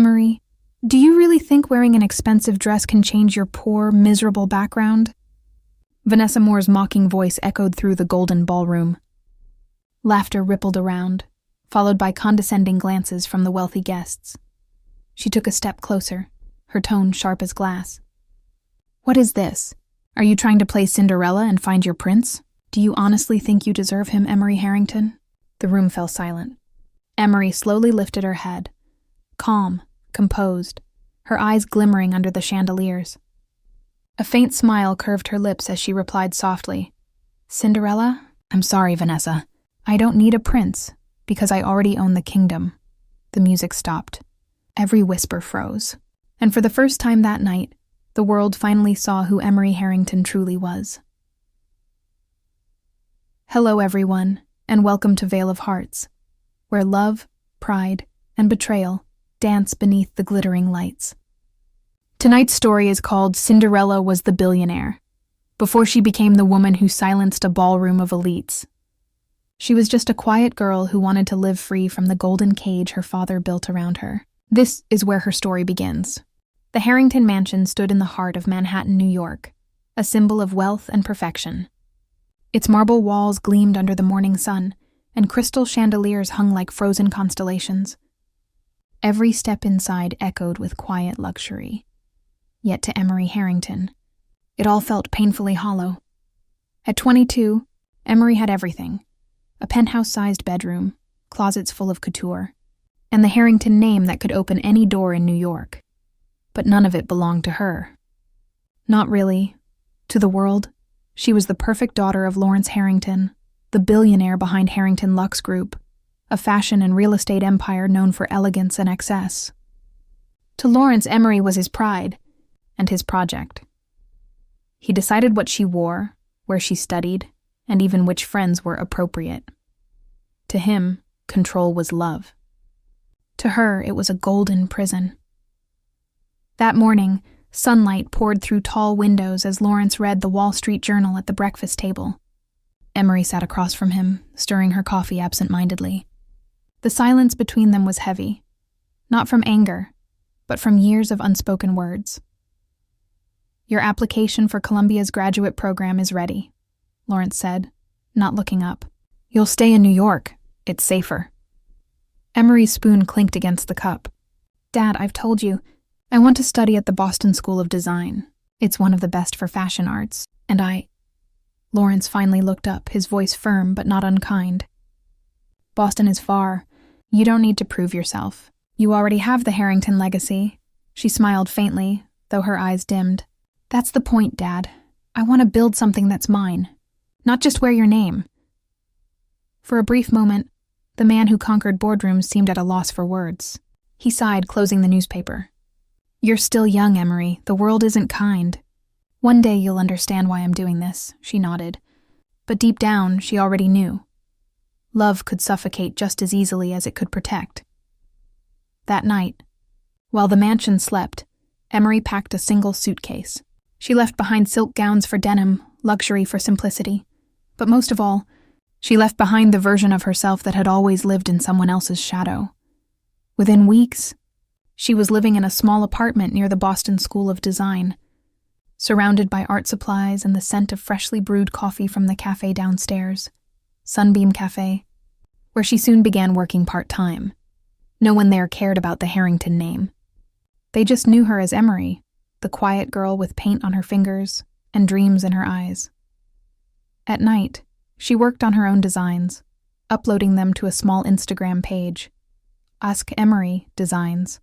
Emery, do you really think wearing an expensive dress can change your poor, miserable background? Vanessa Moore's mocking voice echoed through the golden ballroom. Laughter rippled around, followed by condescending glances from the wealthy guests. She took a step closer, her tone sharp as glass. What is this? Are you trying to play Cinderella and find your prince? Do you honestly think you deserve him, Emery Harrington? The room fell silent. Emery slowly lifted her head, calm, composed, her eyes glimmering under the chandeliers. A faint smile curved her lips as she replied softly, Cinderella? I'm sorry, Vanessa. I don't need a prince, because I already own the kingdom. The music stopped. Every whisper froze. And for the first time that night, the world finally saw who Emery Harrington truly was. Hello, everyone, and welcome to Vale of Hearts, where love, pride, and betrayal dance beneath the glittering lights. Tonight's story is called Cinderella Was the Billionaire, before she became the woman who silenced a ballroom of elites. She was just a quiet girl who wanted to live free from the golden cage her father built around her. This is where her story begins. The Harrington Mansion stood in the heart of Manhattan, New York, a symbol of wealth and perfection. Its marble walls gleamed under the morning sun, and crystal chandeliers hung like frozen constellations. Every step inside echoed with quiet luxury. Yet to Emery Harrington, it all felt painfully hollow. At 22, Emery had everything: a penthouse-sized bedroom, closets full of couture, and the Harrington name that could open any door in New York. But none of it belonged to her. Not really. To the world, she was the perfect daughter of Lawrence Harrington, the billionaire behind Harrington Luxe Group, a fashion and real estate empire known for elegance and excess. To Lawrence, Emery was his pride and his project. He decided what she wore, where she studied, and even which friends were appropriate. To him, control was love. To her, it was a golden prison. That morning, sunlight poured through tall windows as Lawrence read the Wall Street Journal at the breakfast table. Emery sat across from him, stirring her coffee absent-mindedly. The silence between them was heavy, not from anger, but from years of unspoken words. Your application for Columbia's graduate program is ready, Lawrence said, not looking up. You'll stay in New York. It's safer. Emery's spoon clinked against the cup. Dad, I've told you, I want to study at the Boston School of Design. It's one of the best for fashion arts, and Lawrence finally looked up, his voice firm but not unkind. Boston is far. You don't need to prove yourself. You already have the Harrington legacy. She smiled faintly, though her eyes dimmed. That's the point, Dad. I want to build something that's mine, not just wear your name. For a brief moment, the man who conquered boardrooms seemed at a loss for words. He sighed, closing the newspaper. You're still young, Emery. The world isn't kind. One day you'll understand why I'm doing this, she nodded. But deep down, she already knew. Love could suffocate just as easily as it could protect. That night, while the mansion slept, Emery packed a single suitcase. She left behind silk gowns for denim, luxury for simplicity. But most of all, she left behind the version of herself that had always lived in someone else's shadow. Within weeks, she was living in a small apartment near the Boston School of Design, surrounded by art supplies and the scent of freshly brewed coffee from the cafe downstairs, Sunbeam Cafe, where she soon began working part-time. No one there cared about the Harrington name. They just knew her as Emery, the quiet girl with paint on her fingers and dreams in her eyes. At night, she worked on her own designs, uploading them to a small Instagram page, Ask Emery Designs.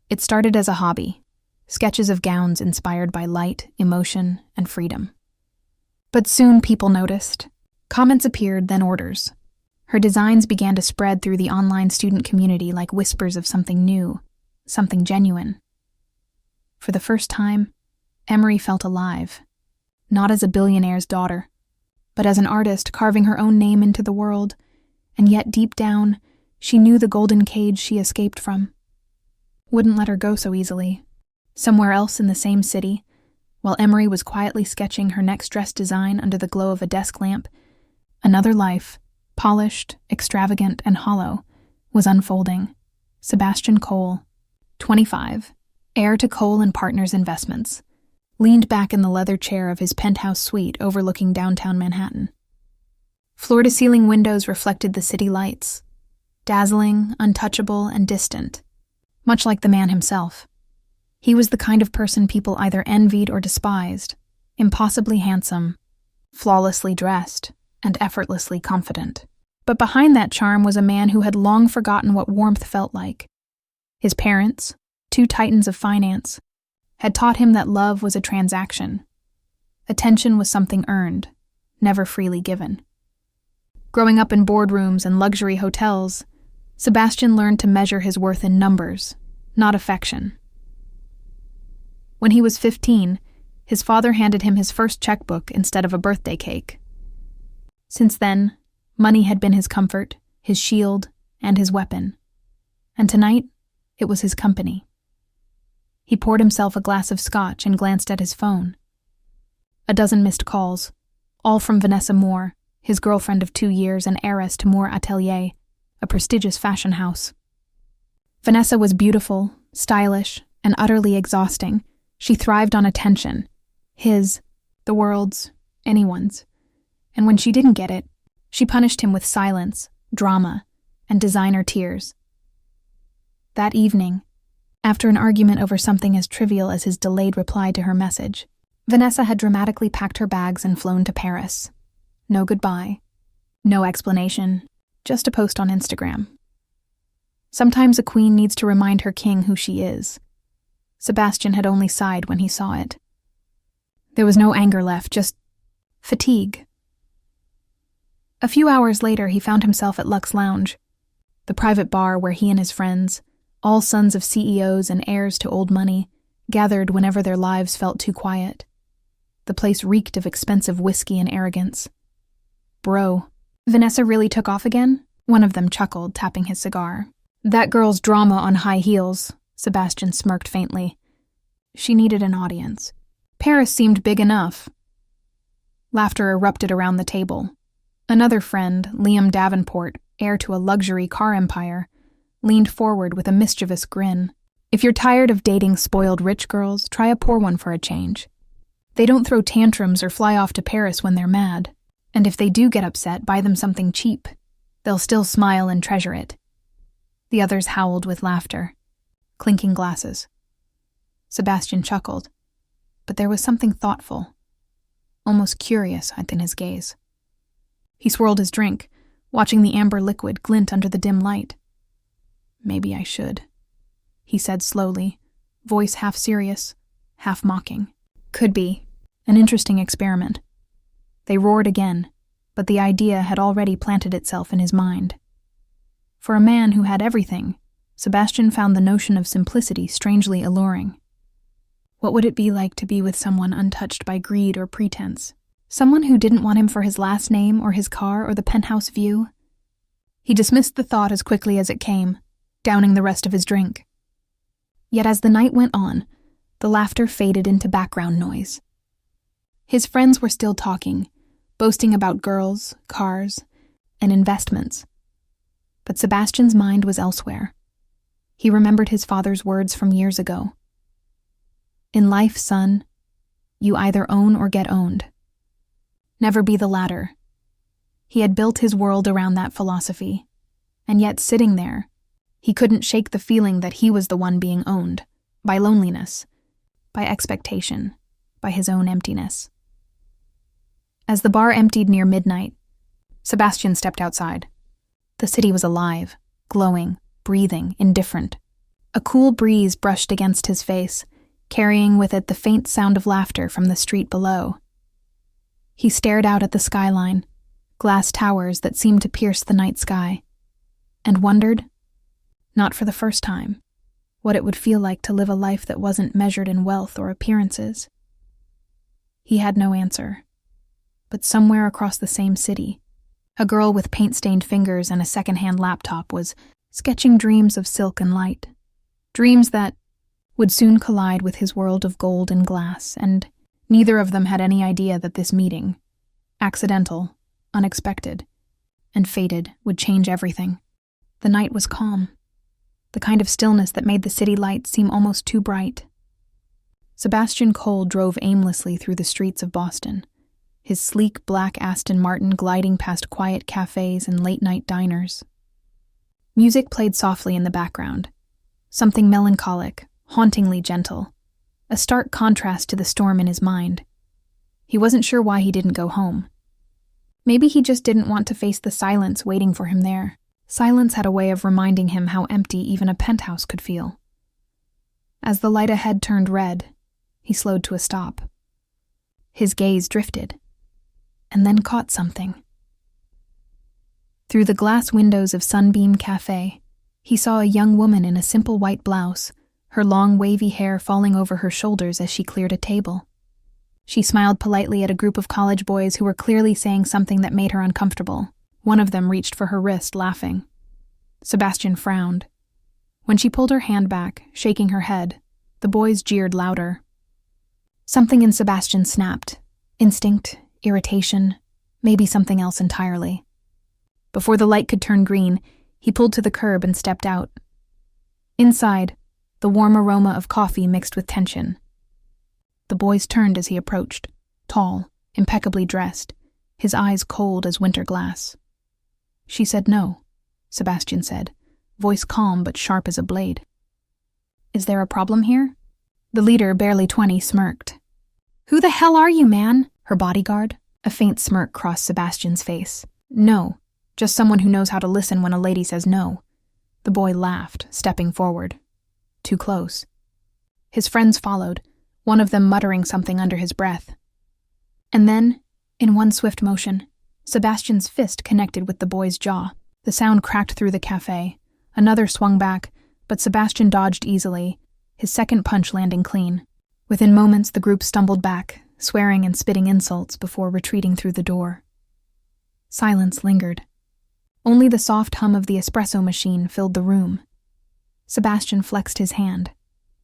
It started as a hobby, sketches of gowns inspired by light, emotion, and freedom. But soon people noticed. Comments appeared, then orders. Her designs began to spread through the online student community like whispers of something new, something genuine. For the first time, Emery felt alive, not as a billionaire's daughter, but as an artist carving her own name into the world, and yet deep down, she knew the golden cage she escaped from wouldn't let her go so easily. Somewhere else in the same city, while Emery was quietly sketching her next dress design under the glow of a desk lamp, another life, polished, extravagant, and hollow, was unfolding. Sebastian Cole, 25, heir to Cole and Partners Investments, leaned back in the leather chair of his penthouse suite overlooking downtown Manhattan. Floor-to-ceiling windows reflected the city lights, dazzling, untouchable, and distant, much like the man himself. He was the kind of person people either envied or despised, impossibly handsome, flawlessly dressed, and effortlessly confident. But behind that charm was a man who had long forgotten what warmth felt like. His parents, two titans of finance, had taught him that love was a transaction. Attention was something earned, never freely given. Growing up in boardrooms and luxury hotels, Sebastian learned to measure his worth in numbers, not affection. When he was 15, his father handed him his first checkbook instead of a birthday cake. Since then, money had been his comfort, his shield, and his weapon. And tonight, it was his company. He poured himself a glass of scotch and glanced at his phone. A dozen missed calls, all from Vanessa Moore, his girlfriend of 2 years and heiress to Moore Atelier, a prestigious fashion house. Vanessa was beautiful, stylish, and utterly exhausting. She thrived on attention. His, the world's, anyone's. And when she didn't get it, she punished him with silence, drama, and designer tears. That evening, after an argument over something as trivial as his delayed reply to her message, Vanessa had dramatically packed her bags and flown to Paris. No goodbye, no explanation, just a post on Instagram. Sometimes a queen needs to remind her king who she is. Sebastian had only sighed when he saw it. There was no anger left, just fatigue. A few hours later, he found himself at Lux Lounge, the private bar where he and his friends, all sons of CEOs and heirs to old money, gathered whenever their lives felt too quiet. The place reeked of expensive whiskey and arrogance. Bro, Vanessa really took off again? One of them chuckled, tapping his cigar. That girl's drama on high heels, Sebastian smirked faintly. She needed an audience. Paris seemed big enough. Laughter erupted around the table. Another friend, Liam Davenport, heir to a luxury car empire, leaned forward with a mischievous grin. If you're tired of dating spoiled rich girls, try a poor one for a change. They don't throw tantrums or fly off to Paris when they're mad. And if they do get upset, buy them something cheap. They'll still smile and treasure it. The others howled with laughter, clinking glasses. Sebastian chuckled, but there was something thoughtful, almost curious in his gaze. He swirled his drink, watching the amber liquid glint under the dim light. Maybe I should, he said slowly, voice half serious, half mocking. Could be. An interesting experiment. They roared again, but the idea had already planted itself in his mind. For a man who had everything, Sebastian found the notion of simplicity strangely alluring. What would it be like to be with someone untouched by greed or pretense? Someone who didn't want him for his last name or his car or the penthouse view? He dismissed the thought as quickly as it came, downing the rest of his drink. Yet as the night went on, the laughter faded into background noise. His friends were still talking, boasting about girls, cars, and investments. But Sebastian's mind was elsewhere. He remembered his father's words from years ago. In life, son, you either own or get owned. Never be the latter. He had built his world around that philosophy, and yet sitting there, he couldn't shake the feeling that he was the one being owned, by loneliness, by expectation, by his own emptiness. As the bar emptied near midnight, Sebastian stepped outside. The city was alive, glowing, breathing, indifferent. A cool breeze brushed against his face, carrying with it the faint sound of laughter from the street below. He stared out at the skyline, glass towers that seemed to pierce the night sky, and wondered, not for the first time, what it would feel like to live a life that wasn't measured in wealth or appearances. He had no answer, but somewhere across the same city, a girl with paint-stained fingers and a second-hand laptop was sketching dreams of silk and light, dreams that would soon collide with his world of gold and glass, and neither of them had any idea that this meeting, accidental, unexpected, and fated, would change everything. The night was calm. the kind of stillness that made the city lights seem almost too bright. Sebastian Cole drove aimlessly through the streets of Boston, his sleek black Aston Martin gliding past quiet cafes and late-night diners. Music played softly in the background, something melancholic, hauntingly gentle, a stark contrast to the storm in his mind. He wasn't sure why he didn't go home. Maybe he just didn't want to face the silence waiting for him there. Silence had a way of reminding him how empty even a penthouse could feel. As the light ahead turned red, he slowed to a stop. His gaze drifted, and then caught something. Through the glass windows of Sunbeam Cafe, he saw a young woman in a simple white blouse, her long wavy hair falling over her shoulders as she cleared a table. She smiled politely at a group of college boys who were clearly saying something that made her uncomfortable. One of them reached for her wrist, laughing. Sebastian frowned. When she pulled her hand back, shaking her head, the boys jeered louder. Something in Sebastian snapped. Instinct, irritation, maybe something else entirely. Before the light could turn green, he pulled to the curb and stepped out. Inside, the warm aroma of coffee mixed with tension. The boys turned as he approached, tall, impeccably dressed, his eyes cold as winter glass. She said no, Sebastian said, voice calm but sharp as a blade. Is there a problem here? The leader, barely 20, smirked. Who the hell are you, man? Her bodyguard? A faint smirk crossed Sebastian's face. No, just someone who knows how to listen when a lady says no. The boy laughed, stepping forward. Too close. His friends followed, one of them muttering something under his breath. And then, in one swift motion, Sebastian's fist connected with the boy's jaw. The sound cracked through the cafe. Another swung back, but Sebastian dodged easily, his second punch landing clean. Within moments, the group stumbled back, swearing and spitting insults before retreating through the door. Silence lingered. Only the soft hum of the espresso machine filled the room. Sebastian flexed his hand.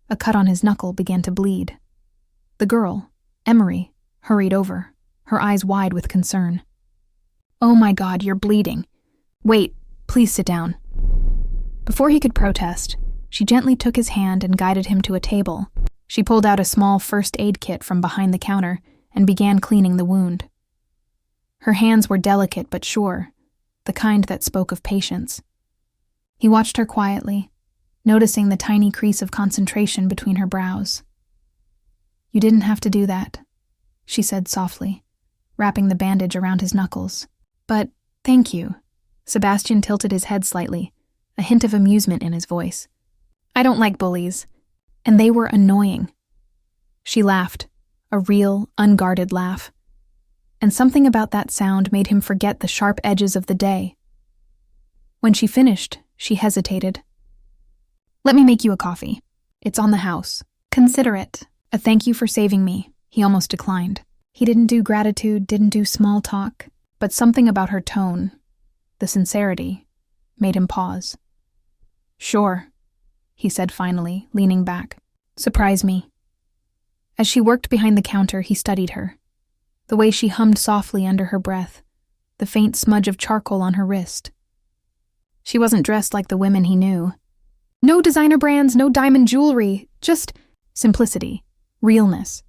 A cut on his knuckle began to bleed. The girl, Emery, hurried over, her eyes wide with concern. Oh my God, you're bleeding. Wait, please sit down. Before he could protest, she gently took his hand and guided him to a table. She pulled out a small first aid kit from behind the counter and began cleaning the wound. Her hands were delicate but sure, the kind that spoke of patience. He watched her quietly, noticing the tiny crease of concentration between her brows. You didn't have to do that, she said softly, wrapping the bandage around his knuckles. But, thank you. Sebastian tilted his head slightly, a hint of amusement in his voice. I don't like bullies, and they were annoying. She laughed, a real, unguarded laugh. And something about that sound made him forget the sharp edges of the day. When she finished, she hesitated. Let me make you a coffee. It's on the house. Consider it. A thank you for saving me. He almost declined. He didn't do gratitude, didn't do small talk, but something about her tone, the sincerity, made him pause. Sure, he said finally, leaning back. Surprise me. As she worked behind the counter, he studied her. The way she hummed softly under her breath, the faint smudge of charcoal on her wrist. She wasn't dressed like the women he knew. No designer brands, no diamond jewelry, just simplicity, realness.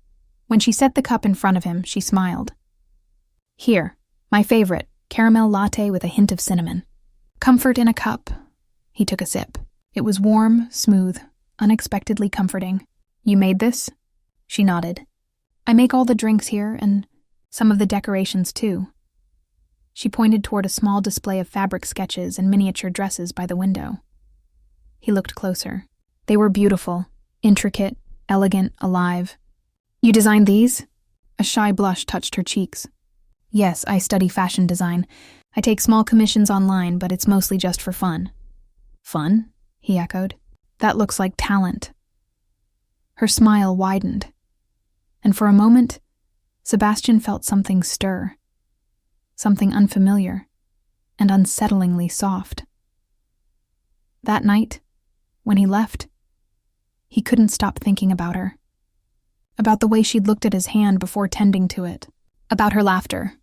When she set the cup in front of him, she smiled. Here, my favorite, caramel latte with a hint of cinnamon. Comfort in a cup. He took a sip. It was warm, smooth, unexpectedly comforting. You made this? She nodded. I make all the drinks here, and some of the decorations too. She pointed toward a small display of fabric sketches and miniature dresses by the window. He looked closer. They were beautiful, intricate, elegant, alive. You designed these? A shy blush touched her cheeks. Yes, I study fashion design. I take small commissions online, but it's mostly just for fun. Fun? He echoed. That looks like talent. Her smile widened, and for a moment, Sebastian felt something stir. Something unfamiliar and unsettlingly soft. That night, when he left, he couldn't stop thinking about her. About the way she'd looked at his hand before tending to it. About her laughter.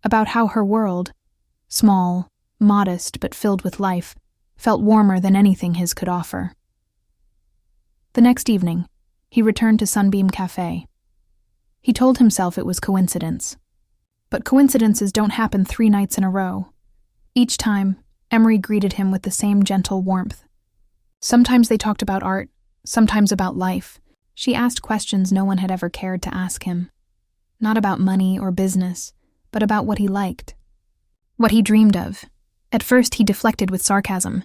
About how her world, small, modest but filled with life, felt warmer than anything his could offer. The next evening, he returned to Sunbeam Cafe. He told himself it was coincidence. But coincidences don't happen 3 nights in a row. Each time, Emery greeted him with the same gentle warmth. Sometimes they talked about art, sometimes about life. She asked questions no one had ever cared to ask him. Not about money or business, but about what he liked. What he dreamed of. At first he deflected with sarcasm.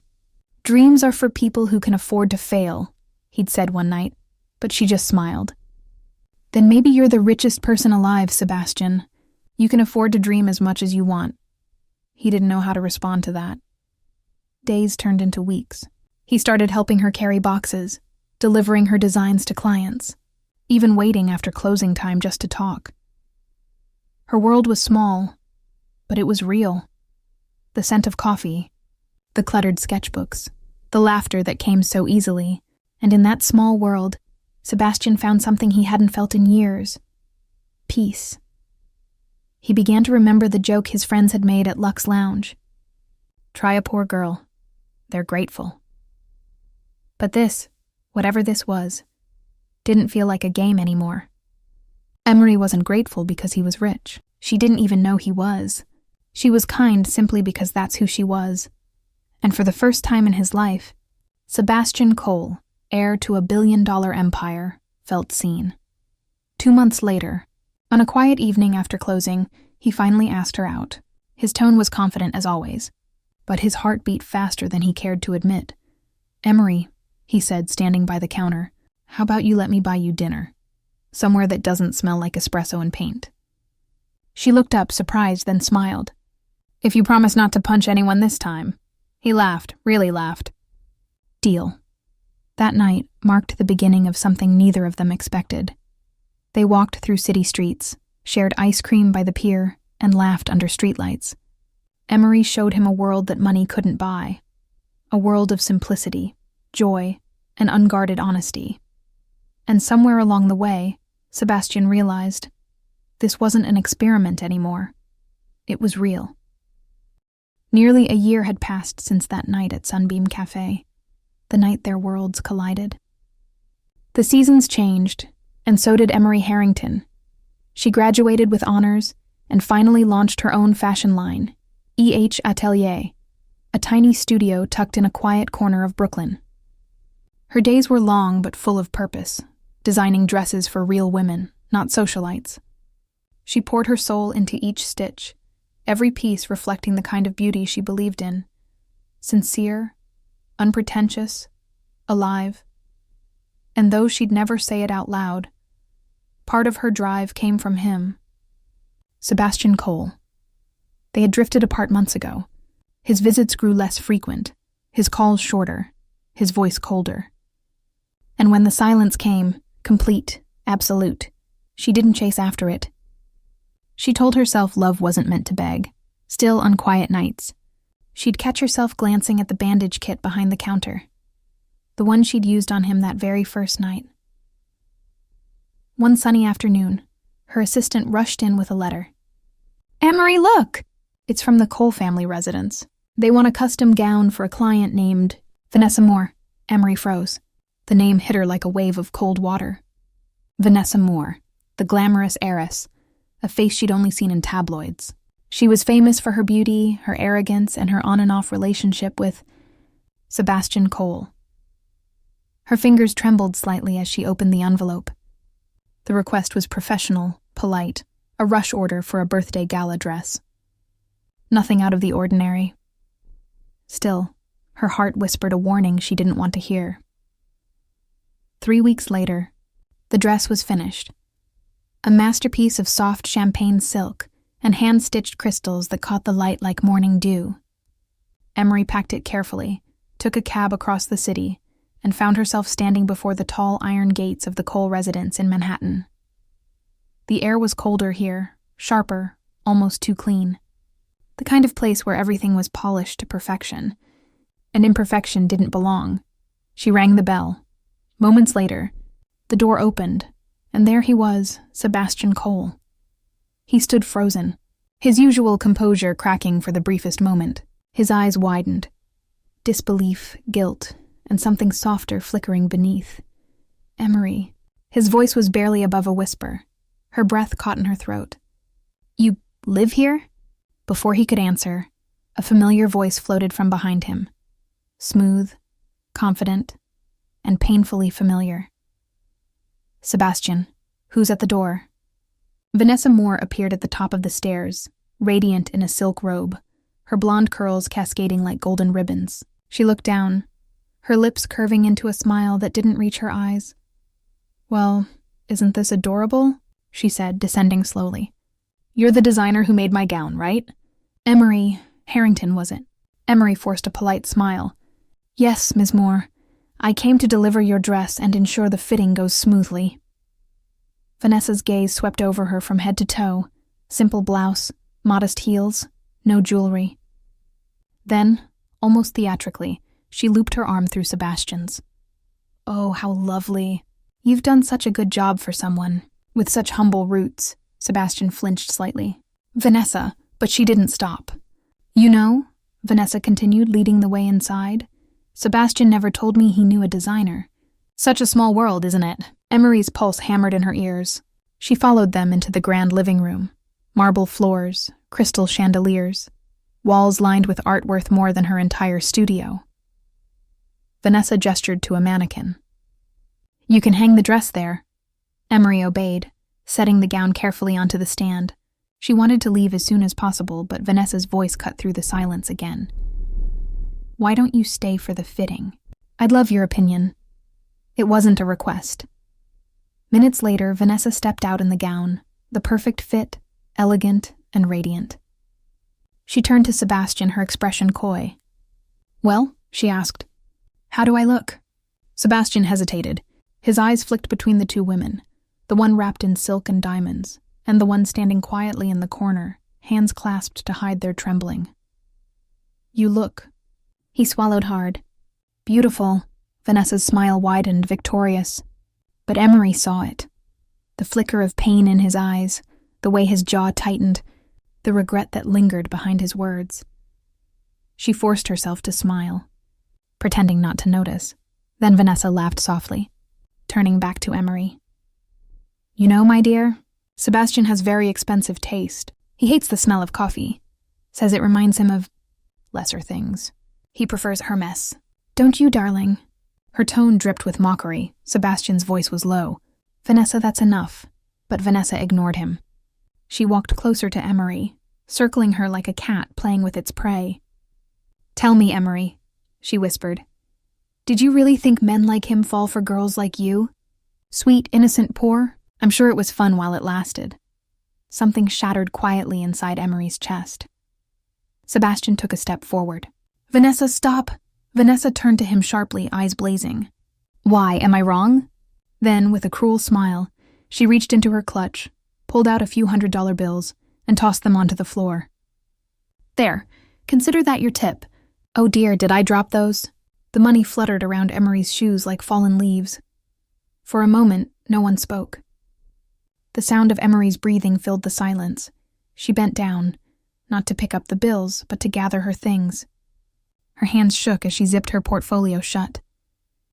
"Dreams are for people who can afford to fail," he'd said one night, but she just smiled. "Then maybe you're the richest person alive, Sebastian. You can afford to dream as much as you want." He didn't know how to respond to that. Days turned into weeks. He started helping her carry boxes, delivering her designs to clients, even waiting after closing time just to talk. Her world was small, but it was real. The scent of coffee, the cluttered sketchbooks, the laughter that came so easily, and in that small world, Sebastian found something he hadn't felt in years: peace. He began to remember the joke his friends had made at Luck's Lounge. "Try a poor girl. They're grateful." But this, whatever this was, didn't feel like a game anymore. Emery wasn't grateful because he was rich. She didn't even know he was. She was kind simply because that's who she was. And for the first time in his life, Sebastian Cole, heir to a billion-dollar empire, felt seen. 2 months later, on a quiet evening after closing, he finally asked her out. His tone was confident as always, but his heart beat faster than he cared to admit. "Emery," he said, standing by the counter, "how about you let me buy you dinner? Somewhere that doesn't smell like espresso and paint." She looked up, surprised, then smiled. "If you promise not to punch anyone this time." He laughed, really laughed. Deal. That night marked the beginning of something neither of them expected. They walked through city streets, shared ice cream by the pier, and laughed under streetlights. Emery showed him a world that money couldn't buy. A world of simplicity, joy, and unguarded honesty. And somewhere along the way, Sebastian realized this wasn't an experiment anymore. It was real. Nearly a year had passed since that night at Sunbeam Cafe, the night their worlds collided. The seasons changed, and so did Emery Harrington. She graduated with honors and finally launched her own fashion line, EH Atelier, a tiny studio tucked in a quiet corner of Brooklyn. Her days were long but full of purpose, designing dresses for real women, not socialites. She poured her soul into each stitch, every piece reflecting the kind of beauty she believed in: sincere, unpretentious, alive. And though she'd never say it out loud, part of her drive came from him. Sebastian Cole. They had drifted apart months ago. His visits grew less frequent, his calls shorter, his voice colder. And when the silence came, complete, absolute, she didn't chase after it. She told herself love wasn't meant to beg. Still, on quiet nights, she'd catch herself glancing at the bandage kit behind the counter, the one she'd used on him that very first night. One sunny afternoon, her assistant rushed in with a letter. "Emery, look! It's from the Cole family residence. They want a custom gown for a client named Vanessa Moore." Emery froze. The name hit her like a wave of cold water. Vanessa Moore, the glamorous heiress, a face she'd only seen in tabloids. She was famous for her beauty, her arrogance, and her on-and-off relationship with Sebastian Cole. Her fingers trembled slightly as she opened the envelope. The request was professional, polite, a rush order for a birthday gala dress. Nothing out of the ordinary. Still, her heart whispered a warning she didn't want to hear. 3 weeks later, the dress was finished. A masterpiece of soft champagne silk and hand-stitched crystals that caught the light like morning dew. Emery packed it carefully, took a cab across the city, and found herself standing before the tall iron gates of the Cole residence in Manhattan. The air was colder here, sharper, almost too clean. The kind of place where everything was polished to perfection, and imperfection didn't belong. She rang the bell. Moments later, the door opened, and there he was, Sebastian Cole. He stood frozen, his usual composure cracking for the briefest moment. His eyes widened. disbelief, guilt, and something softer flickering beneath. Emery. His voice was barely above a whisper. Her breath caught in her throat. You live here? Before he could answer, a familiar voice floated from behind him. Smooth, confident, and painfully familiar. Sebastian, who's at the door? Vanessa Moore appeared at the top of the stairs, radiant in a silk robe, her blonde curls cascading like golden ribbons. She looked down, her lips curving into a smile that didn't reach her eyes. Well, isn't this adorable? She said, descending slowly. You're the designer who made my gown, right? Emery Harrington, was it? Emery forced a polite smile. Yes, Ms. Moore. I came to deliver your dress and ensure the fitting goes smoothly. Vanessa's gaze swept over her from head to toe. Simple blouse, modest heels, no jewelry. Then, almost theatrically, she looped her arm through Sebastian's. Oh, how lovely. You've done such a good job for someone with such humble roots. Sebastian flinched slightly. Vanessa, but she didn't stop. You know, Vanessa continued, leading the way inside, Sebastian never told me he knew a designer. Such a small world, isn't it? Emery's pulse hammered in her ears. She followed them into the grand living room. Marble floors, crystal chandeliers, walls lined with art worth more than her entire studio. Vanessa gestured to a mannequin. You can hang the dress there. Emery obeyed, setting the gown carefully onto the stand. She wanted to leave as soon as possible, but Vanessa's voice cut through the silence again. Why don't you stay for the fitting? I'd love your opinion. It wasn't a request. Minutes later, Vanessa stepped out in the gown, the perfect fit, elegant, and radiant. She turned to Sebastian, her expression coy. Well, she asked, how do I look? Sebastian hesitated. His eyes flicked between the two women, the one wrapped in silk and diamonds, and the one standing quietly in the corner, hands clasped to hide their trembling. You look. He swallowed hard. Beautiful. Vanessa's smile widened, victorious. But Emery saw it. The flicker of pain in his eyes, the way his jaw tightened, the regret that lingered behind his words. She forced herself to smile, pretending not to notice. Then Vanessa laughed softly, turning back to Emery. You know, my dear, Sebastian has very expensive taste. He hates the smell of coffee. Says it reminds him of lesser things. He prefers Hermes. Don't you, darling? Her tone dripped with mockery. Sebastian's voice was low. Vanessa, that's enough. But Vanessa ignored him. She walked closer to Emery, circling her like a cat playing with its prey. Tell me, Emery, she whispered. Did you really think men like him fall for girls like you? Sweet, innocent, poor? I'm sure it was fun while it lasted. Something shattered quietly inside Emery's chest. Sebastian took a step forward. Vanessa, stop! Vanessa turned to him sharply, eyes blazing. Why, am I wrong? Then, with a cruel smile, she reached into her clutch, pulled out a few $100 bills, and tossed them onto the floor. There, consider that your tip. Oh dear, did I drop those? The money fluttered around Emery's shoes like fallen leaves. For a moment, no one spoke. The sound of Emery's breathing filled the silence. She bent down, not to pick up the bills, but to gather her things. Her hands shook as she zipped her portfolio shut.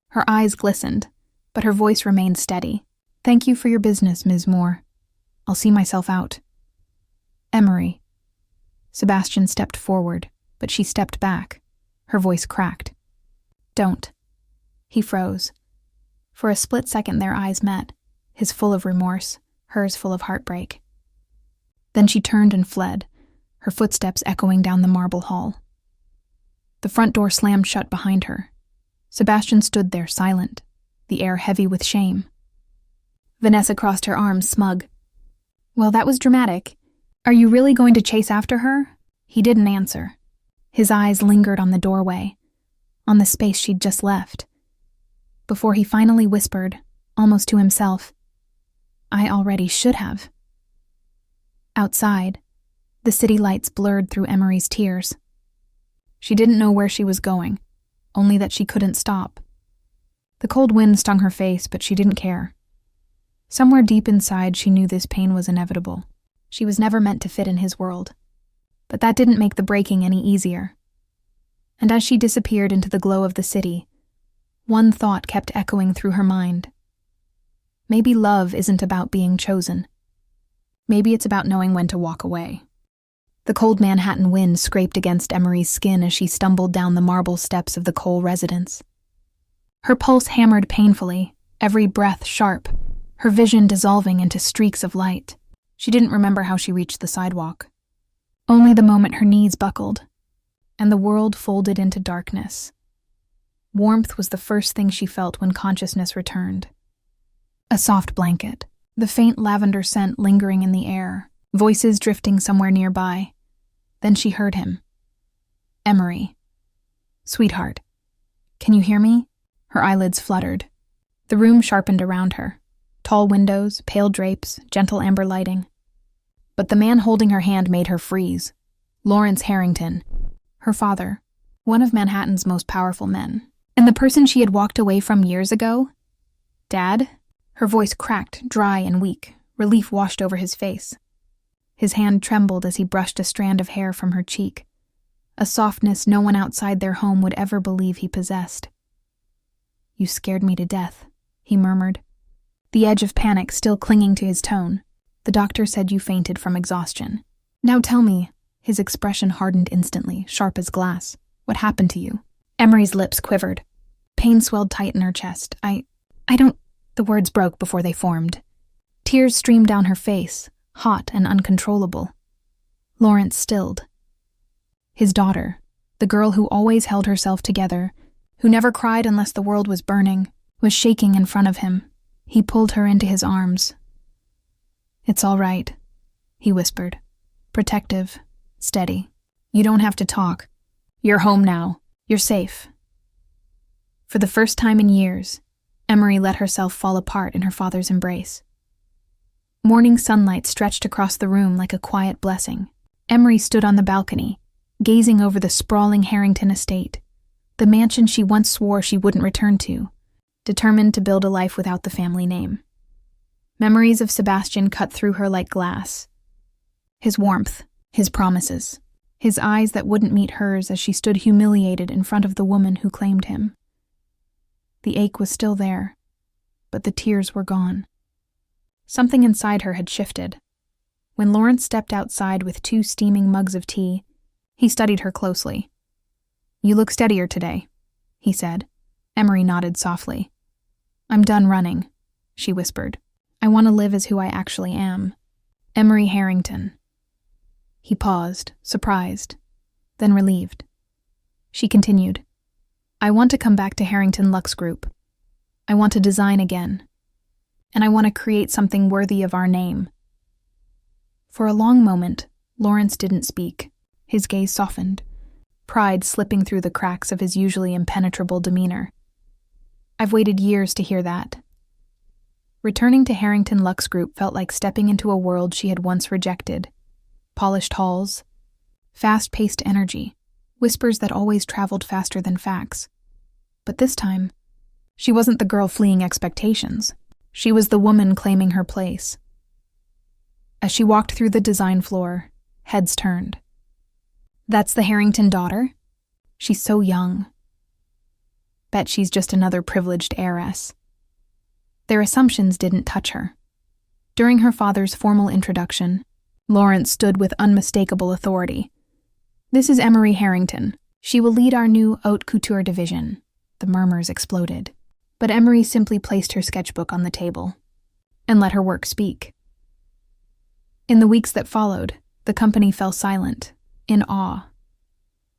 Her eyes glistened, but her voice remained steady. Thank you for your business, Ms. Moore. I'll see myself out. Emery. Sebastian stepped forward, but she stepped back. Her voice cracked. Don't. He froze. For a split second their eyes met, his full of remorse, hers full of heartbreak. Then she turned and fled, her footsteps echoing down the marble hall. The front door slammed shut behind her. Sebastian stood there silent, the air heavy with shame. Vanessa crossed her arms, smug. Well, that was dramatic. Are you really going to chase after her? He didn't answer. His eyes lingered on the doorway, on the space she'd just left, before he finally whispered, almost to himself, I already should have. Outside, the city lights blurred through Emery's tears. She didn't know where she was going, only that she couldn't stop. The cold wind stung her face, but she didn't care. Somewhere deep inside, she knew this pain was inevitable. She was never meant to fit in his world. But that didn't make the breaking any easier. And as she disappeared into the glow of the city, one thought kept echoing through her mind. Maybe love isn't about being chosen. Maybe it's about knowing when to walk away. The cold Manhattan wind scraped against Emery's skin as she stumbled down the marble steps of the Cole residence. Her pulse hammered painfully, every breath sharp, her vision dissolving into streaks of light. She didn't remember how she reached the sidewalk. Only the moment her knees buckled, and the world folded into darkness. Warmth was the first thing she felt when consciousness returned. A soft blanket, the faint lavender scent lingering in the air, voices drifting somewhere nearby. Then she heard him. Emery. "Sweetheart, can you hear me?" Her eyelids fluttered. The room sharpened around her. Tall windows, pale drapes, gentle amber lighting. But the man holding her hand made her freeze. Lawrence Harrington. Her father. One of Manhattan's most powerful men. And the person she had walked away from years ago? Dad? Her voice cracked, dry and weak. Relief washed over his face. His hand trembled as he brushed a strand of hair from her cheek. A softness no one outside their home would ever believe he possessed. "You scared me to death," he murmured, the edge of panic still clinging to his tone. "The doctor said you fainted from exhaustion. Now tell me." His expression hardened instantly, sharp as glass. "What happened to you?" Emery's lips quivered. Pain swelled tight in her chest. I don't... The words broke before they formed. Tears streamed down her face, hot and uncontrollable. Lawrence stilled. His daughter, the girl who always held herself together, who never cried unless the world was burning, was shaking in front of him. He pulled her into his arms. "It's all right," he whispered, protective, steady. "You don't have to talk. You're home now. You're safe." For the first time in years, Emery let herself fall apart in her father's embrace. Morning sunlight stretched across the room like a quiet blessing. Emery stood on the balcony, gazing over the sprawling Harrington estate, the mansion she once swore she wouldn't return to, determined to build a life without the family name. Memories of Sebastian cut through her like glass. His warmth, his promises, his eyes that wouldn't meet hers as she stood humiliated in front of the woman who claimed him. The ache was still there, but the tears were gone. Something inside her had shifted. When Lawrence stepped outside with 2 steaming mugs of tea, he studied her closely. "You look steadier today," he said. Emery nodded softly. "I'm done running," she whispered. "I want to live as who I actually am. Emery Harrington." He paused, surprised, then relieved. She continued. "I want to come back to Harrington Lux Group. I want to design again. And I want to create something worthy of our name." For a long moment, Lawrence didn't speak. His gaze softened, pride slipping through the cracks of his usually impenetrable demeanor. "I've waited years to hear that." Returning to Harrington Lux Group felt like stepping into a world she had once rejected. Polished halls, fast-paced energy, whispers that always traveled faster than facts. But this time, she wasn't the girl fleeing expectations. She was the woman claiming her place. As she walked through the design floor, heads turned. "That's the Harrington daughter? She's so young. Bet she's just another privileged heiress." Their assumptions didn't touch her. During her father's formal introduction, Lawrence stood with unmistakable authority. "This is Emery Harrington. She will lead our new haute couture division." The murmurs exploded. But Emery simply placed her sketchbook on the table and let her work speak. In the weeks that followed, the company fell silent, in awe.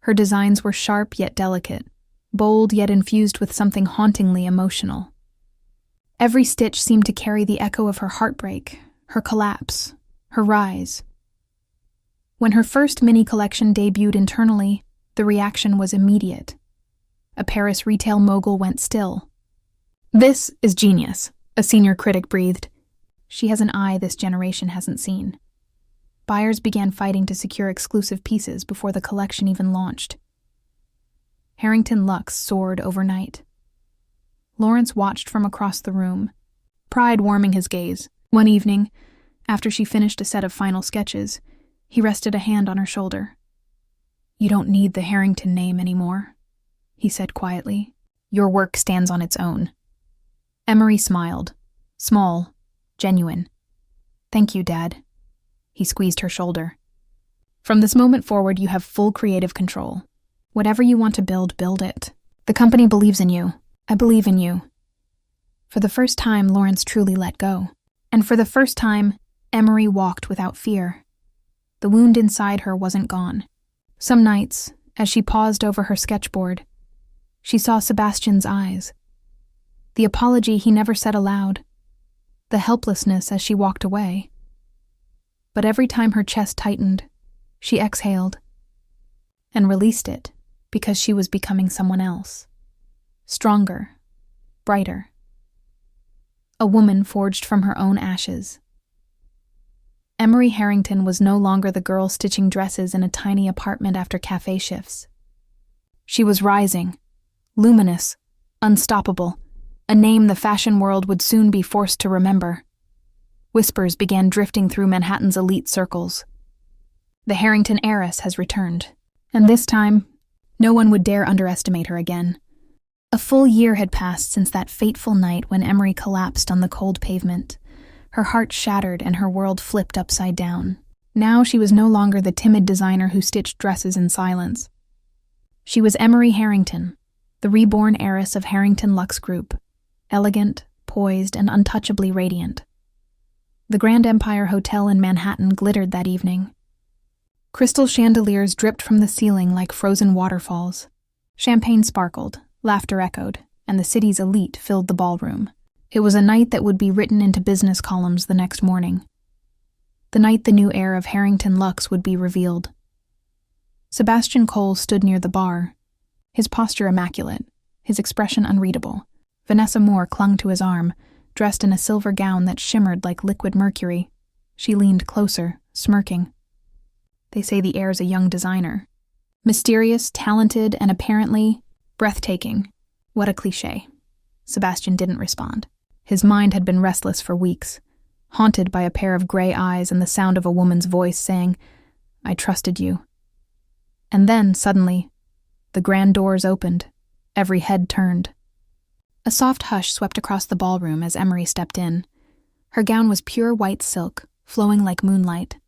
Her designs were sharp yet delicate, bold yet infused with something hauntingly emotional. Every stitch seemed to carry the echo of her heartbreak, her collapse, her rise. When her first mini collection debuted internally, the reaction was immediate. A Paris retail mogul went still. "This is genius," a senior critic breathed. "She has an eye this generation hasn't seen." Buyers began fighting to secure exclusive pieces before the collection even launched. Harrington Lux soared overnight. Lawrence watched from across the room, pride warming his gaze. One evening, after she finished a set of final sketches, he rested a hand on her shoulder. You don't need the Harrington name anymore, he said quietly. Your work stands on its own. Emery smiled. Small, genuine. Thank you, Dad. He squeezed her shoulder. From this moment forward, you have full creative control. Whatever you want to build, build it. The company believes in you. I believe in you. For the first time, Lawrence truly let go. And for the first time, Emery walked without fear. The wound inside her wasn't gone. Some nights, as she paused over her sketchboard, she saw Sebastian's eyes. The apology he never said aloud. The helplessness as she walked away. But every time her chest tightened, she exhaled and released it because she was becoming someone else. Stronger, brighter. A woman forged from her own ashes. Emery Harrington was no longer the girl stitching dresses in a tiny apartment after cafe shifts. She was rising, luminous, unstoppable, a name the fashion world would soon be forced to remember. Whispers began drifting through Manhattan's elite circles. The Harrington heiress has returned, and this time, no one would dare underestimate her again. A full year had passed since that fateful night when Emery collapsed on the cold pavement. Her heart shattered and her world flipped upside down. Now she was no longer the timid designer who stitched dresses in silence. She was Emery Harrington, the reborn heiress of Harrington Luxe Group, elegant, poised, and untouchably radiant. The Grand Empire Hotel in Manhattan glittered that evening. Crystal chandeliers dripped from the ceiling like frozen waterfalls. Champagne sparkled, laughter echoed, and the city's elite filled the ballroom. It was a night that would be written into business columns the next morning. The night the new heir of Harrington Luxe would be revealed. Sebastian Cole stood near the bar, his posture immaculate, his expression unreadable. Vanessa Moore clung to his arm, dressed in a silver gown that shimmered like liquid mercury. She leaned closer, smirking. They say the heir's a young designer. Mysterious, talented, and apparently breathtaking. What a cliché. Sebastian didn't respond. His mind had been restless for weeks, haunted by a pair of gray eyes and the sound of a woman's voice saying, "I trusted you." And then, suddenly, the grand doors opened. Every head turned. A soft hush swept across the ballroom as Emery stepped in. Her gown was pure white silk, flowing like moonlight.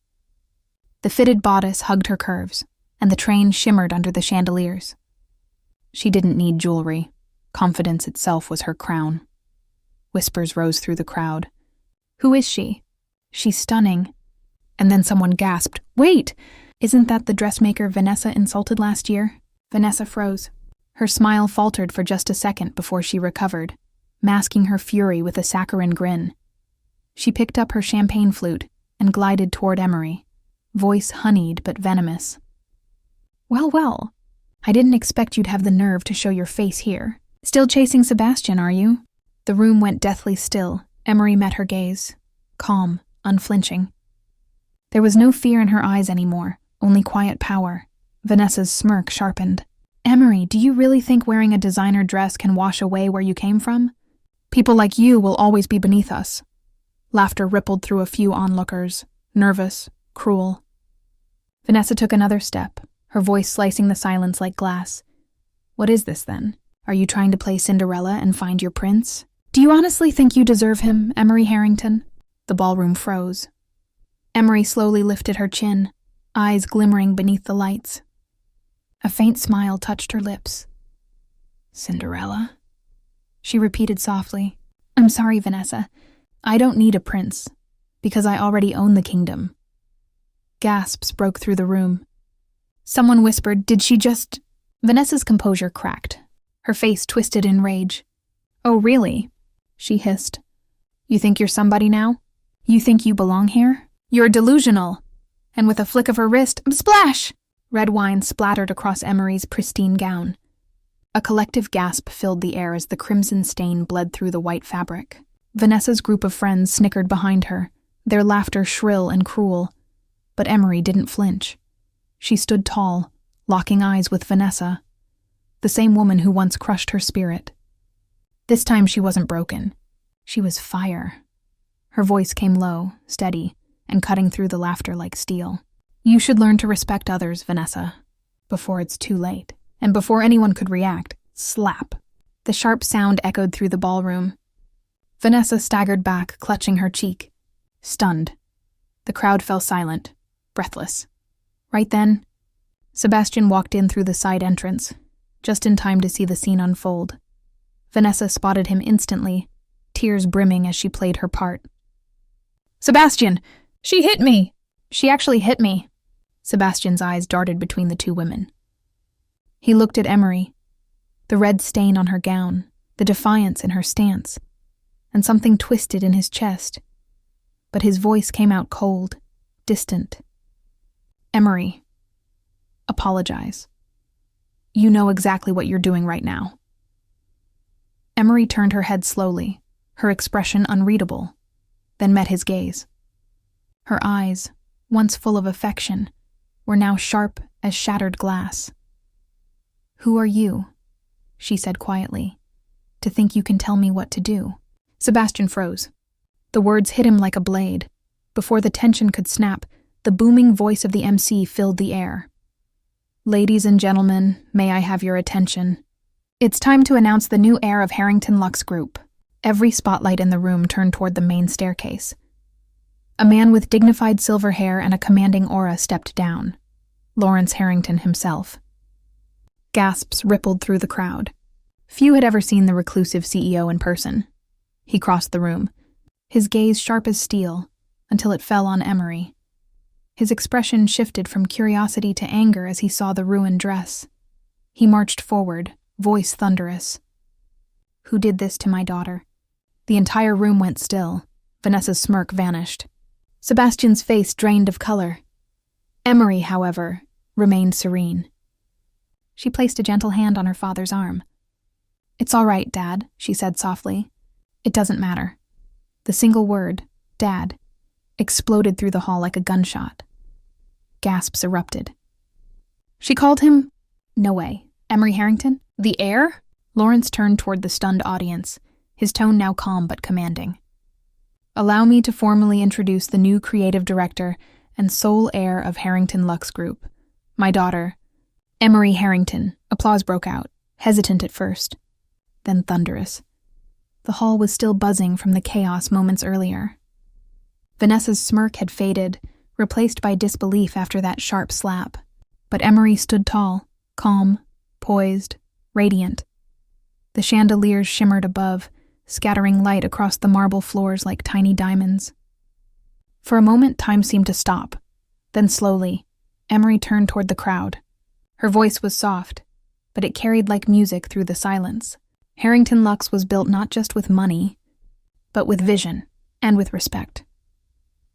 The fitted bodice hugged her curves, and the train shimmered under the chandeliers. She didn't need jewelry. Confidence itself was her crown. Whispers rose through the crowd. Who is she? She's stunning. And then someone gasped, "Wait! Isn't that the dressmaker Vanessa insulted last year?" Vanessa froze. Her smile faltered for just a second before she recovered, masking her fury with a saccharine grin. She picked up her champagne flute and glided toward Emery, voice honeyed but venomous. Well, I didn't expect you'd have the nerve to show your face here. Still chasing Sebastian, are you?" The room went deathly still. Emery met her gaze, calm, unflinching. There was no fear in her eyes anymore, only quiet power. Vanessa's smirk sharpened. "Emery, do you really think wearing a designer dress can wash away where you came from? People like you will always be beneath us." Laughter rippled through a few onlookers, nervous, cruel. Vanessa took another step, her voice slicing the silence like glass. "What is this, then? Are you trying to play Cinderella and find your prince? Do you honestly think you deserve him, Emery Harrington?" The ballroom froze. Emery slowly lifted her chin, eyes glimmering beneath the lights. A faint smile touched her lips. "Cinderella?" She repeated softly. "I'm sorry, Vanessa. I don't need a prince, because I already own the kingdom." Gasps broke through the room. Someone whispered, "Did she just—" Vanessa's composure cracked. Her face twisted in rage. "Oh, really?" she hissed. "You think you're somebody now? You think you belong here? You're delusional." And with a flick of her wrist, splash! Red wine splattered across Emery's pristine gown. A collective gasp filled the air as the crimson stain bled through the white fabric. Vanessa's group of friends snickered behind her, their laughter shrill and cruel. But Emery didn't flinch. She stood tall, locking eyes with Vanessa, the same woman who once crushed her spirit. This time she wasn't broken. She was fire. Her voice came low, steady, and cutting through the laughter like steel. "You should learn to respect others, Vanessa. before it's too late. And before anyone could react, slap. The sharp sound echoed through the ballroom. Vanessa staggered back, clutching her cheek. Stunned. The crowd fell silent, breathless. Right then, Sebastian walked in through the side entrance, just in time to see the scene unfold. Vanessa spotted him instantly, tears brimming as she played her part. "Sebastian! She hit me! She actually hit me!" Sebastian's eyes darted between the two women. He looked at Emery, the red stain on her gown, the defiance in her stance, and something twisted in his chest. But his voice came out cold, distant. "Emery, apologize. You know exactly what you're doing right now." Emery turned her head slowly, her expression unreadable, then met his gaze. Her eyes, once full of affection, were now sharp as shattered glass. "Who are you?" she said quietly, "to think you can tell me what to do?" Sebastian froze. The words hit him like a blade. Before the tension could snap, the booming voice of the MC filled the air. "Ladies and gentlemen, may I have your attention? It's time to announce the new heir of Harrington Lux Group." Every spotlight in the room turned toward the main staircase. A man with dignified silver hair and a commanding aura stepped down. Lawrence Harrington himself. Gasps rippled through the crowd. Few had ever seen the reclusive CEO in person. He crossed the room, his gaze sharp as steel, until it fell on Emery. His expression shifted from curiosity to anger as he saw the ruined dress. He marched forward, voice thunderous. "Who did this to my daughter?" The entire room went still. Vanessa's smirk vanished. Sebastian's face drained of color. Emery, however, remained serene. She placed a gentle hand on her father's arm. "It's all right, Dad," she said softly. "It doesn't matter." The single word, "Dad," exploded through the hall like a gunshot. Gasps erupted. "She called him—" "No way. Emery Harrington? The heir?" Lawrence turned toward the stunned audience, his tone now calm but commanding. "Allow me to formally introduce the new creative director and sole heir of Harrington Lux Group, my daughter, Emery Harrington." Applause broke out, hesitant at first, then thunderous. The hall was still buzzing from the chaos moments earlier. Vanessa's smirk had faded, replaced by disbelief after that sharp slap. But Emery stood tall, calm, poised, radiant. The chandeliers shimmered above, scattering light across the marble floors like tiny diamonds. For a moment, time seemed to stop. Then slowly, Emery turned toward the crowd. Her voice was soft, but it carried like music through the silence. Harrington Lux was built not just with money, but with vision and with respect.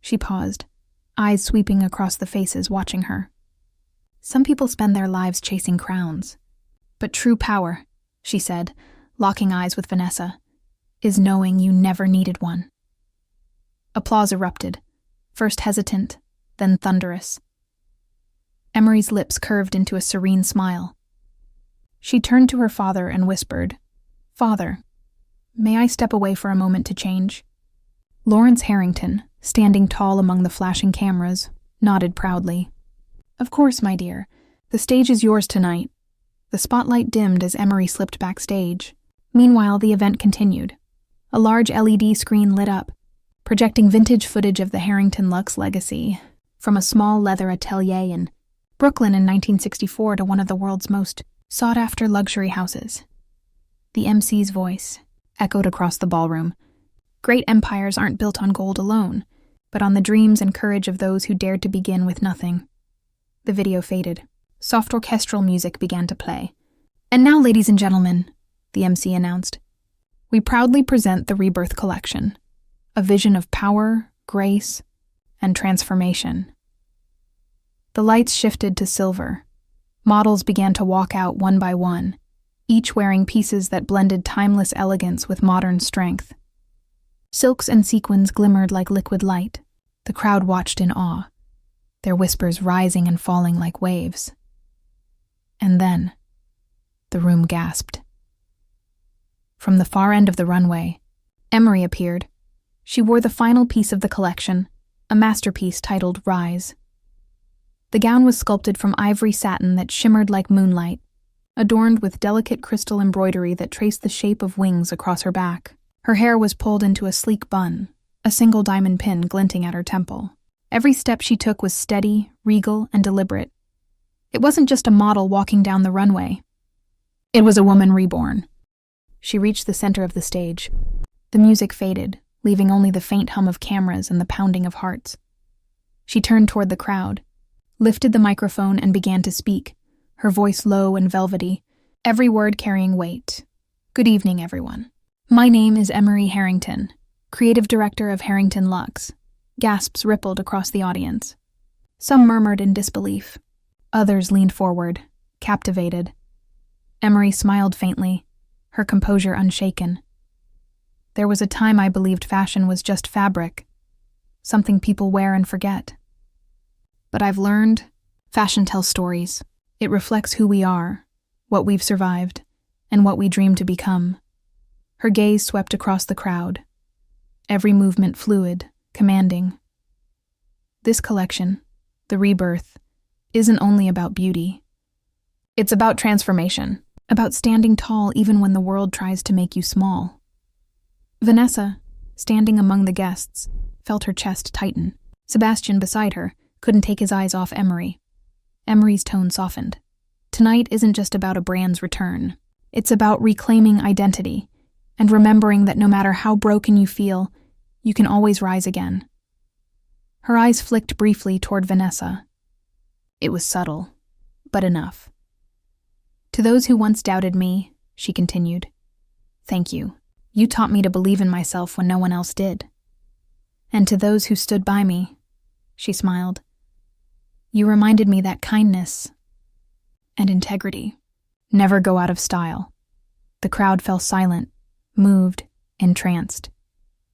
She paused, eyes sweeping across the faces watching her. "Some people spend their lives chasing crowns. But true power," she said, locking eyes with Vanessa, "is knowing you never needed one." Applause erupted, first hesitant, then thunderous. Emery's lips curved into a serene smile. She turned to her father and whispered, "Father, may I step away for a moment to change?" Lawrence Harrington, standing tall among the flashing cameras, nodded proudly. "Of course, my dear. The stage is yours tonight." The spotlight dimmed as Emery slipped backstage. Meanwhile, the event continued. A large LED screen lit up, projecting vintage footage of the Harrington Lux legacy, from a small leather atelier in Brooklyn in 1964 to one of the world's most sought-after luxury houses. The MC's voice echoed across the ballroom. Great empires aren't built on gold alone, but on the dreams and courage of those who dared to begin with nothing. The video faded. Soft orchestral music began to play. "And now, ladies and gentlemen," the MC announced, "we proudly present the Rebirth collection, a vision of power, grace, and transformation." The lights shifted to silver. Models began to walk out one by one, each wearing pieces that blended timeless elegance with modern strength. Silks and sequins glimmered like liquid light. The crowd watched in awe, their whispers rising and falling like waves. And then, the room gasped. From the far end of the runway, Emery appeared. She wore the final piece of the collection, a masterpiece titled Rise. The gown was sculpted from ivory satin that shimmered like moonlight, adorned with delicate crystal embroidery that traced the shape of wings across her back. Her hair was pulled into a sleek bun, a single diamond pin glinting at her temple. Every step she took was steady, regal, and deliberate. It wasn't just a model walking down the runway. It was a woman reborn. She reached the center of the stage. The music faded, leaving only the faint hum of cameras and the pounding of hearts. She turned toward the crowd, lifted the microphone, and began to speak, her voice low and velvety, every word carrying weight. Good evening, everyone. My name is Emery Harrington, creative director of Harrington Luxe. Gasps rippled across the audience. Some murmured in disbelief. Others leaned forward, captivated. Emery smiled faintly, her composure unshaken. There was a time I believed fashion was just fabric, something people wear and forget. But I've learned, fashion tells stories. It reflects who we are, what we've survived, and what we dream to become. Her gaze swept across the crowd, every movement fluid, commanding. This collection, the Rebirth, isn't only about beauty. It's about transformation, about standing tall even when the world tries to make you small. Vanessa, standing among the guests, felt her chest tighten. Sebastian, beside her, couldn't take his eyes off Emery. Emery's tone softened. Tonight isn't just about a brand's return. It's about reclaiming identity and remembering that no matter how broken you feel, you can always rise again. Her eyes flicked briefly toward Vanessa. It was subtle, but enough. To those who once doubted me, she continued, thank you. You taught me to believe in myself when no one else did. And to those who stood by me, she smiled, you reminded me that kindness and integrity never go out of style. The crowd fell silent, moved, entranced.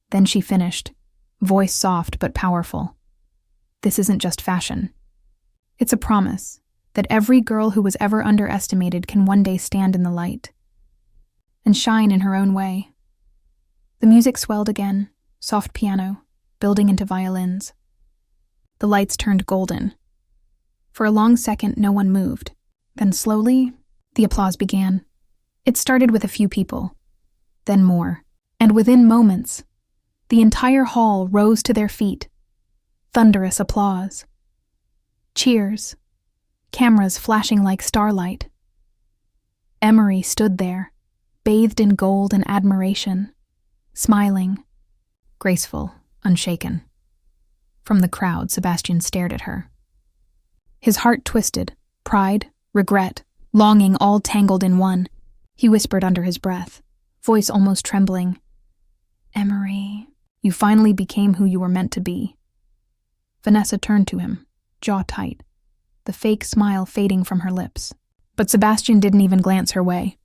Then she finished, voice soft but powerful. This isn't just fashion. It's a promise that every girl who was ever underestimated can one day stand in the light and shine in her own way. The music swelled again, soft piano, building into violins. The lights turned golden. For a long second, no one moved. Then slowly, the applause began. It started with a few people, then more, and within moments, the entire hall rose to their feet. Thunderous applause. Cheers. Cameras flashing like starlight. Emery stood there, bathed in gold and admiration, smiling, graceful, unshaken. From the crowd, Sebastian stared at her. His heart twisted, pride, regret, longing all tangled in one. He whispered under his breath, voice almost trembling, Emery, you finally became who you were meant to be. Vanessa turned to him, jaw tight, the fake smile fading from her lips. But Sebastian didn't even glance her way.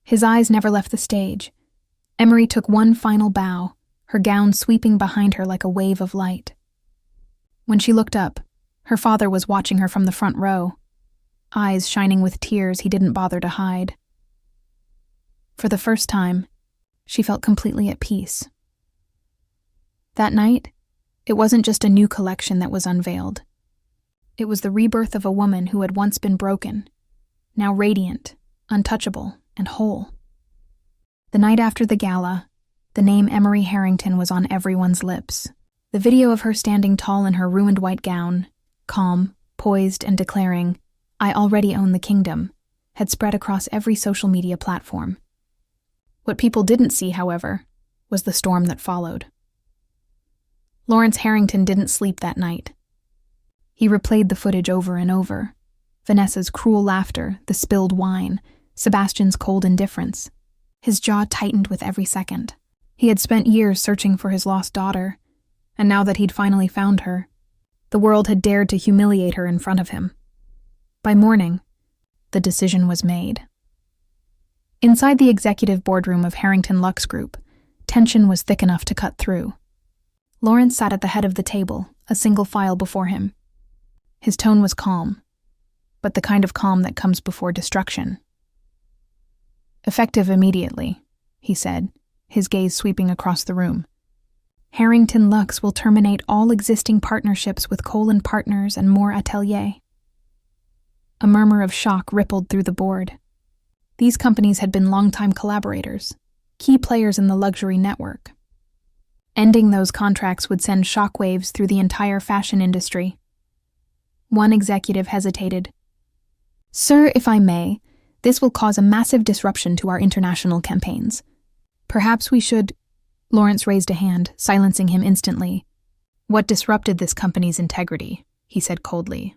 His eyes never left the stage. Emery took one final bow, her gown sweeping behind her like a wave of light. When she looked up, her father was watching her from the front row, eyes shining with tears he didn't bother to hide. For the first time, she felt completely at peace. That night, it wasn't just a new collection that was unveiled. It was the rebirth of a woman who had once been broken, now radiant, untouchable, and whole. The night after the gala, the name Emery Harrington was on everyone's lips. The video of her standing tall in her ruined white gown, calm, poised, and declaring, "I already own the kingdom," had spread across every social media platform. What people didn't see, however, was the storm that followed. Lawrence Harrington didn't sleep that night. He replayed the footage over and over. Vanessa's cruel laughter, the spilled wine, Sebastian's cold indifference. His jaw tightened with every second. He had spent years searching for his lost daughter, and now that he'd finally found her, the world had dared to humiliate her in front of him. By morning, the decision was made. Inside the executive boardroom of Harrington Luxe Group, tension was thick enough to cut through. Lawrence sat at the head of the table, a single file before him. His tone was calm, but the kind of calm that comes before destruction. "Effective immediately," he said, his gaze sweeping across the room. Harrington Luxe will terminate all existing partnerships with Cole & Partners and More Atelier. A murmur of shock rippled through the board. These companies had been longtime collaborators, key players in the luxury network. Ending those contracts would send shockwaves through the entire fashion industry. One executive hesitated. "Sir, if I may, this will cause a massive disruption to our international campaigns. Perhaps we should—" Lawrence raised a hand, silencing him instantly. "What disrupted this company's integrity," he said coldly,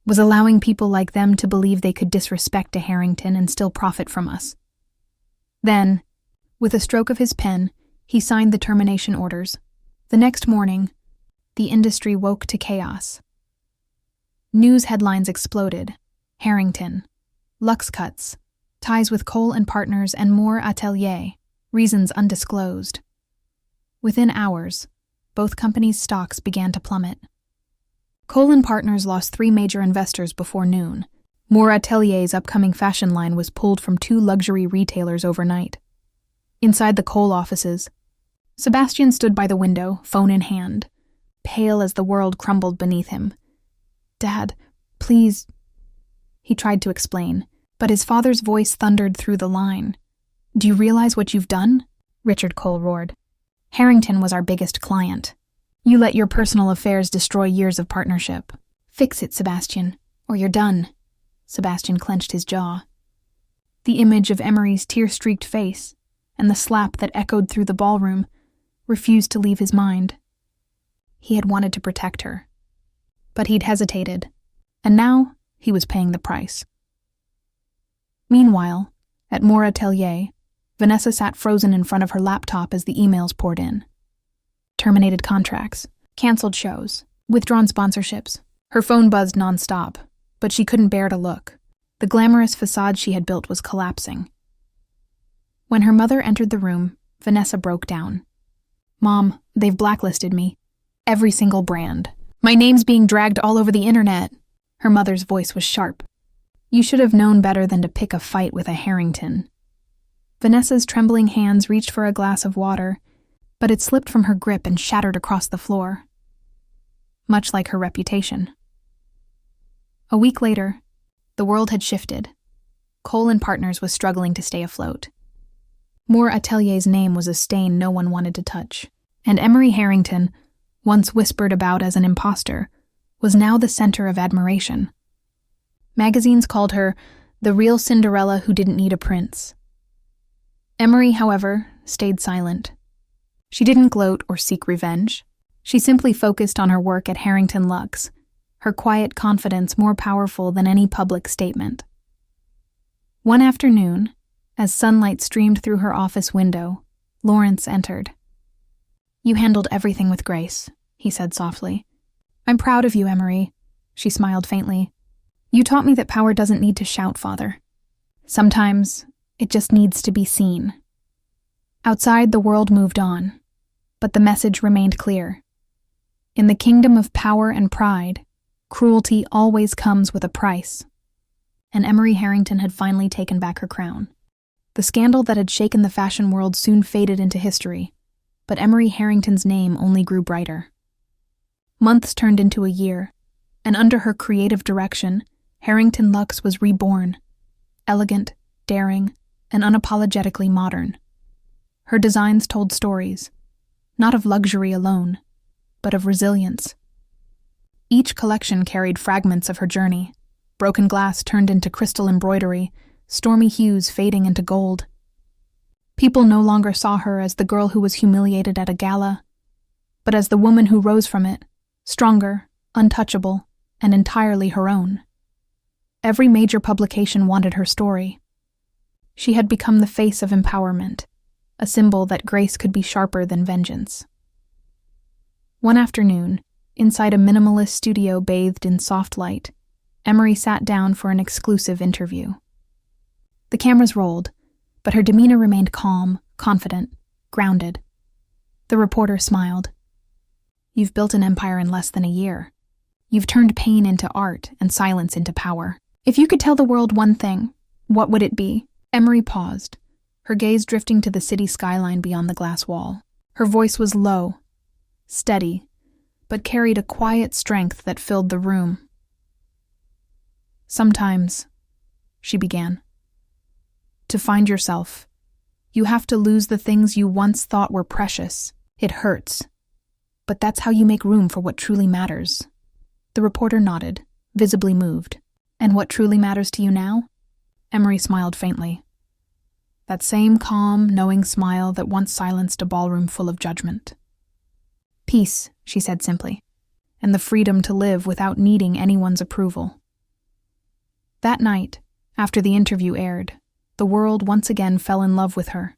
"was allowing people like them to believe they could disrespect a Harrington and still profit from us." Then, with a stroke of his pen, he signed the termination orders. The next morning, the industry woke to chaos. News headlines exploded. Harrington, Luxe cuts, ties with Cole & Partners and More Atelier, reasons undisclosed. Within hours, both companies' stocks began to plummet. Cole & Partners lost 3 major investors before noon. More Atelier's upcoming fashion line was pulled from 2 luxury retailers overnight. Inside the Cole offices, Sebastian stood by the window, phone in hand, pale as the world crumbled beneath him. "Dad, please," he tried to explain, but his father's voice thundered through the line. "Do you realize what you've done?" Richard Cole roared. "Harrington was our biggest client. You let your personal affairs destroy years of partnership. Fix it, Sebastian, or you're done." Sebastian clenched his jaw. The image of Emery's tear-streaked face and the slap that echoed through the ballroom refused to leave his mind. He had wanted to protect her, but he'd hesitated, and now he was paying the price. Meanwhile, at More Atelier, Vanessa sat frozen in front of her laptop as the emails poured in. Terminated contracts, canceled shows, withdrawn sponsorships. Her phone buzzed nonstop, but she couldn't bear to look. The glamorous facade she had built was collapsing. When her mother entered the room, Vanessa broke down. "Mom, they've blacklisted me. Every single brand. My name's being dragged all over the internet." Her mother's voice was sharp. "You should have known better than to pick a fight with a Harrington." Vanessa's trembling hands reached for a glass of water, but it slipped from her grip and shattered across the floor. Much like her reputation. A week later, the world had shifted. Cole & Partners was struggling to stay afloat. More Atelier's name was a stain no one wanted to touch, and Emery Harrington, once whispered about as an imposter, was now the center of admiration. Magazines called her the real Cinderella who didn't need a prince. Emery, however, stayed silent. She didn't gloat or seek revenge. She simply focused on her work at Harrington Luxe, her quiet confidence more powerful than any public statement. One afternoon, as sunlight streamed through her office window, Lawrence entered. "You handled everything with grace," he said softly. "I'm proud of you, Emery," she smiled faintly. "You taught me that power doesn't need to shout, Father. Sometimes it just needs to be seen." Outside, the world moved on, but the message remained clear. In the kingdom of power and pride, cruelty always comes with a price. And Emery Harrington had finally taken back her crown. The scandal that had shaken the fashion world soon faded into history, but Emery Harrington's name only grew brighter. Months turned into a year, and under her creative direction, Harrington Luxe was reborn, elegant, daring, and unapologetically modern. Her designs told stories, not of luxury alone, but of resilience. Each collection carried fragments of her journey, broken glass turned into crystal embroidery, stormy hues fading into gold. People no longer saw her as the girl who was humiliated at a gala, but as the woman who rose from it, stronger, untouchable, and entirely her own. Every major publication wanted her story. She had become the face of empowerment, a symbol that grace could be sharper than vengeance. One afternoon, inside a minimalist studio bathed in soft light, Emery sat down for an exclusive interview. The cameras rolled, but her demeanor remained calm, confident, grounded. The reporter smiled. "You've built an empire in less than a year. You've turned pain into art and silence into power. If you could tell the world one thing, what would it be?" Emery paused, her gaze drifting to the city skyline beyond the glass wall. Her voice was low, steady, but carried a quiet strength that filled the room. "Sometimes," she began, "to find yourself, you have to lose the things you once thought were precious. It hurts, but that's how you make room for what truly matters." The reporter nodded, visibly moved. "And what truly matters to you now?" Emery smiled faintly. That same calm, knowing smile that once silenced a ballroom full of judgment. "Peace," she said simply, "and the freedom to live without needing anyone's approval." That night, after the interview aired, the world once again fell in love with her,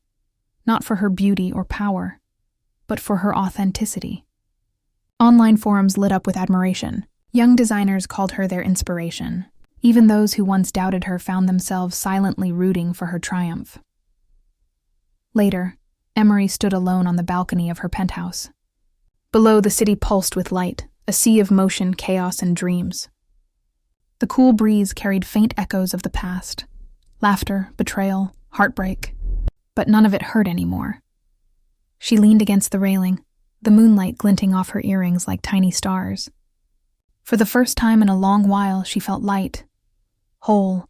not for her beauty or power, but for her authenticity. Online forums lit up with admiration. Young designers called her their inspiration. Even those who once doubted her found themselves silently rooting for her triumph. Later, Emery stood alone on the balcony of her penthouse. Below, the city pulsed with light, a sea of motion, chaos, and dreams. The cool breeze carried faint echoes of the past, laughter, betrayal, heartbreak, but none of it hurt anymore. She leaned against the railing, the moonlight glinting off her earrings like tiny stars. For the first time in a long while, she felt light, whole.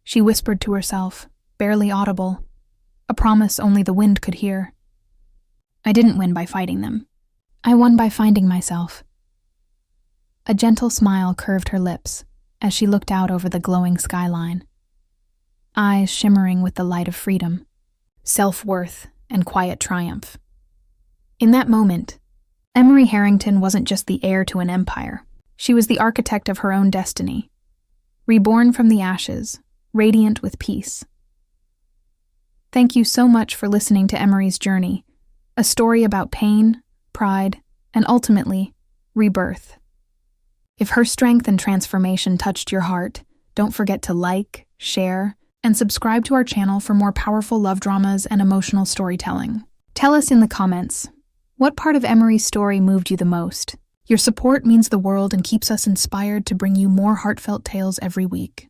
She whispered to herself, barely audible, a promise only the wind could hear. "I didn't win by fighting them. I won by finding myself." A gentle smile curved her lips as she looked out over the glowing skyline, eyes shimmering with the light of freedom, self-worth, and quiet triumph. In that moment, Emery Harrington wasn't just the heir to an empire. She was the architect of her own destiny, reborn from the ashes, radiant with peace. Thank you so much for listening to Emery's journey, a story about pain, pride, and ultimately, rebirth. If her strength and transformation touched your heart, don't forget to like, share, and subscribe to our channel for more powerful love dramas and emotional storytelling. Tell us in the comments, what part of Emery's story moved you the most? Your support means the world and keeps us inspired to bring you more heartfelt tales every week.